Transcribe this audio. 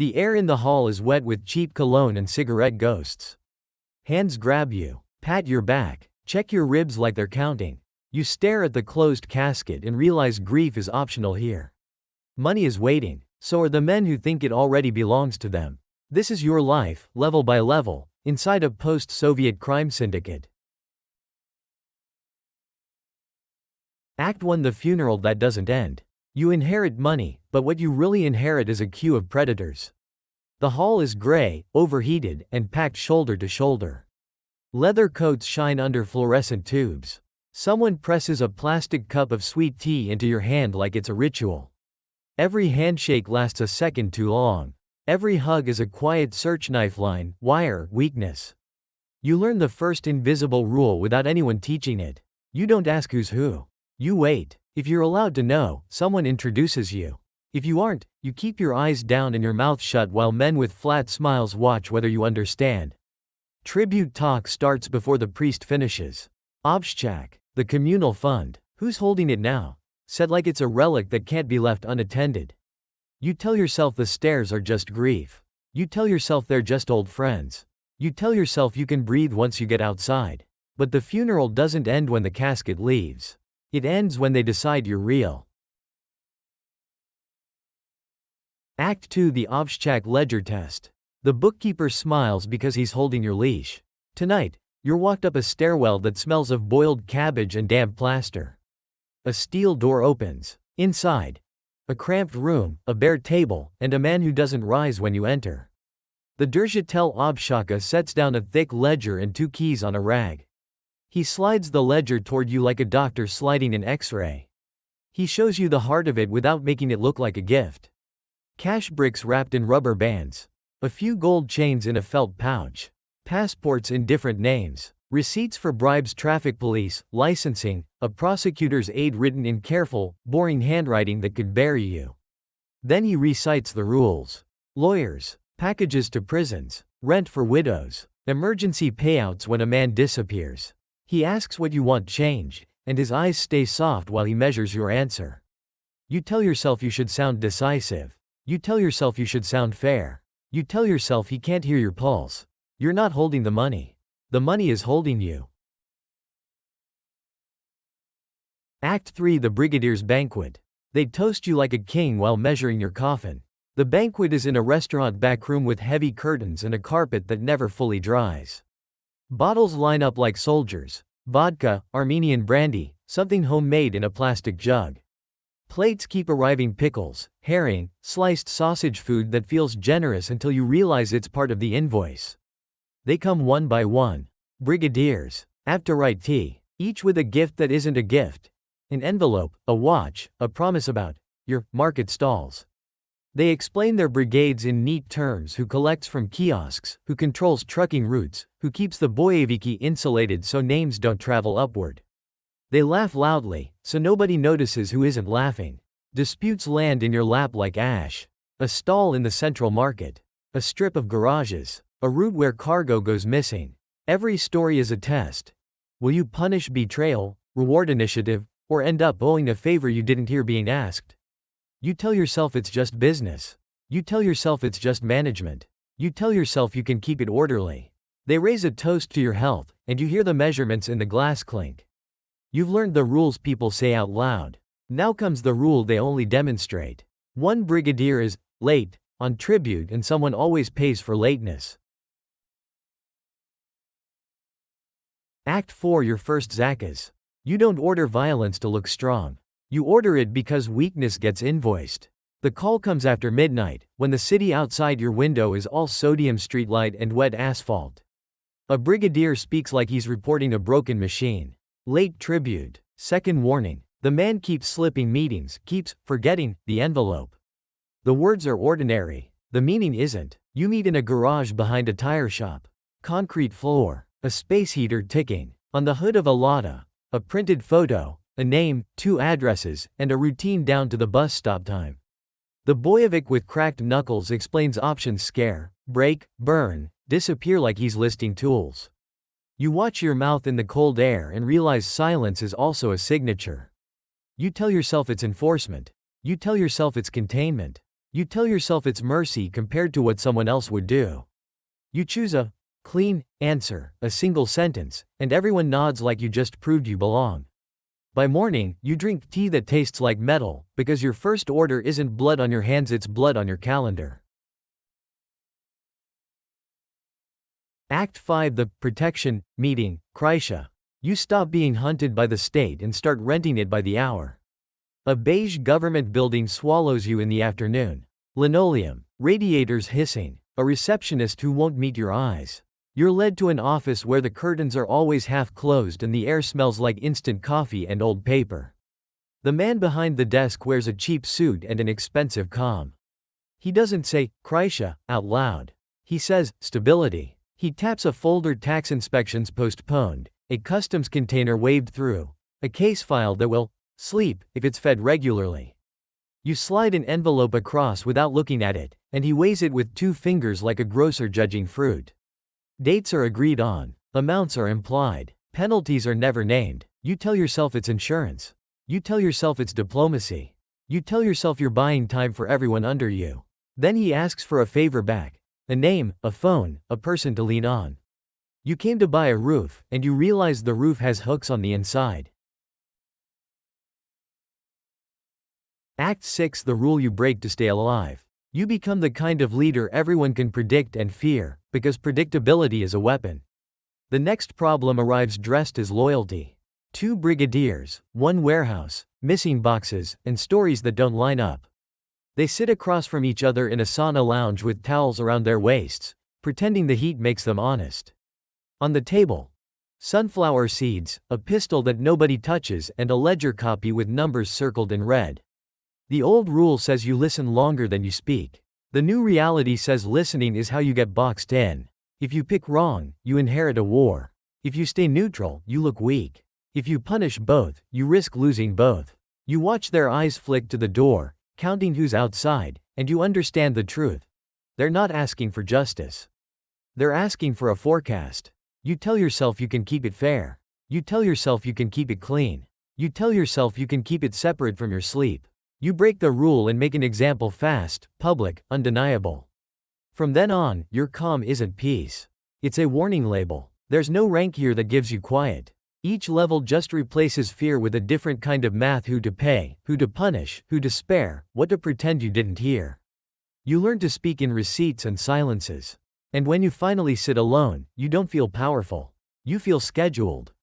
The air in the hall is wet with cheap cologne and cigarette ghosts. Hands grab you, pat your back, check your ribs like they're counting. You stare at the closed casket and realize grief is optional here. Money is waiting, so are the men who think it already belongs to them. This is your life, level by level, inside a post-Soviet crime syndicate. Act 1: The funeral that doesn't end. You inherit money, but what you really inherit is a queue of predators. The hall is gray, overheated, and packed shoulder to shoulder. Leather coats shine under fluorescent tubes. Someone presses a plastic cup of sweet tea into your hand like it's a ritual. Every handshake lasts a second too long. Every hug is a quiet search lifeline, wire, weakness. You learn the first invisible rule without anyone teaching it. You don't ask who's who. You wait. If you're allowed to know, someone introduces you. If you aren't, you keep your eyes down and your mouth shut while men with flat smiles watch whether you understand. Tribute talk starts before the priest finishes. Obshchak, the communal fund. Who's holding it now? Said like it's a relic that can't be left unattended. You tell yourself the stairs are just grief. You tell yourself they're just old friends. You tell yourself you can breathe once you get outside. But the funeral doesn't end when the casket leaves. It ends when they decide you're real. Act 2: The Obshchak ledger test. The bookkeeper smiles because he's holding your leash. Tonight, you're walked up a stairwell that smells of boiled cabbage and damp plaster. A steel door opens. Inside, a cramped room, a bare table, and a man who doesn't rise when you enter. The Drzatel Obshchaka sets down a thick ledger and 2 keys on a rag. He slides the ledger toward you like a doctor sliding an X-ray. He shows you the heart of it without making it look like a gift. Cash bricks wrapped in rubber bands. A few gold chains in a felt pouch. Passports in different names. Receipts for bribes, traffic police, licensing, a prosecutor's aide written in careful, boring handwriting that could bury you. Then he recites the rules. Lawyers, packages to prisons, rent for widows, emergency payouts when a man disappears. He asks what you want change, and his eyes stay soft while he measures your answer. You tell yourself you should sound decisive. You tell yourself you should sound fair. You tell yourself he can't hear your pulse. You're not holding the money. The money is holding you. Act 3: The Brigadiers' Banquet. They toast you like a king while measuring your coffin. The banquet is in a restaurant backroom with heavy curtains and a carpet that never fully dries. Bottles line up like soldiers. Vodka, Armenian brandy, something homemade in a plastic jug. Plates keep arriving: pickles, herring, sliced sausage, food that feels generous until you realize it's part of the invoice. They come one by one. Brigadiers, apt to write tea, each with a gift that isn't a gift. An envelope, a watch, a promise about your market stalls. They explain their brigades in neat terms: who collects from kiosks, who controls trucking routes, who keeps the Boyeviki insulated so names don't travel upward. They laugh loudly, so nobody notices who isn't laughing. Disputes land in your lap like ash. A stall in the central market. A strip of garages. A route where cargo goes missing. Every story is a test. Will you punish betrayal, reward initiative, or end up owing a favor you didn't hear being asked? You tell yourself it's just business. You tell yourself it's just management. You tell yourself you can keep it orderly. They raise a toast to your health, and you hear the measurements in the glass clink. You've learned the rules people say out loud. Now comes the rule they only demonstrate. One brigadier is late on tribute, and someone always pays for lateness. Act 4: Your first Zakas. You don't order violence to look strong. You order it because weakness gets invoiced. The call comes after midnight, when the city outside your window is all sodium streetlight and wet asphalt. A brigadier speaks like he's reporting a broken machine. Late tribute. Second warning. The man keeps slipping meetings, keeps forgetting the envelope. The words are ordinary. The meaning isn't. You meet in a garage behind a tire shop. Concrete floor. A space heater ticking. On the hood of a Lada. A printed photo. A name, 2 addresses, and a routine down to the bus stop time. The Boyevik with cracked knuckles explains options: scare, break, burn, disappear like he's listing tools. You watch your mouth in the cold air and realize silence is also a signature. You tell yourself it's enforcement. You tell yourself it's containment. You tell yourself it's mercy compared to what someone else would do. You choose a clean answer, a single sentence, and everyone nods like you just proved you belong. By morning, you drink tea that tastes like metal, because your first order isn't blood on your hands, it's blood on your calendar. Act 5: The Protection Meeting, Kreisha. You stop being hunted by the state and start renting it by the hour. A beige government building swallows you in the afternoon. Linoleum, radiators hissing, a receptionist who won't meet your eyes. You're led to an office where the curtains are always half closed and the air smells like instant coffee and old paper. The man behind the desk wears a cheap suit and an expensive comm. He doesn't say, Kreisha, out loud. He says, stability. He taps a folder: tax inspections postponed, a customs container waved through, a case file that will sleep if it's fed regularly. You slide an envelope across without looking at it, and he weighs it with 2 fingers like a grocer judging fruit. Dates are agreed on, amounts are implied, penalties are never named. You tell yourself it's insurance. You tell yourself it's diplomacy. You tell yourself you're buying time for everyone under you. Then he asks for a favor back. A name, a phone, a person to lean on. You came to buy a roof, and you realize the roof has hooks on the inside. Act 6: The Rule You Break to Stay Alive. You become the kind of leader everyone can predict and fear, because predictability is a weapon. The next problem arrives dressed as loyalty. 2 brigadiers, 1 warehouse, missing boxes, and stories that don't line up. They sit across from each other in a sauna lounge with towels around their waists, pretending the heat makes them honest. On the table, sunflower seeds, a pistol that nobody touches, and a ledger copy with numbers circled in red. The old rule says you listen longer than you speak. The new reality says listening is how you get boxed in. If you pick wrong, you inherit a war. If you stay neutral, you look weak. If you punish both, you risk losing both. You watch their eyes flick to the door, counting who's outside, and you understand the truth. They're not asking for justice. They're asking for a forecast. You tell yourself you can keep it fair. You tell yourself you can keep it clean. You tell yourself you can keep it separate from your sleep. You break the rule and make an example fast, public, undeniable. From then on, your calm isn't peace. It's a warning label. There's no rank here that gives you quiet. Each level just replaces fear with a different kind of math: who to pay, who to punish, who to spare, what to pretend you didn't hear. You learn to speak in receipts and silences. And when you finally sit alone, you don't feel powerful. You feel scheduled.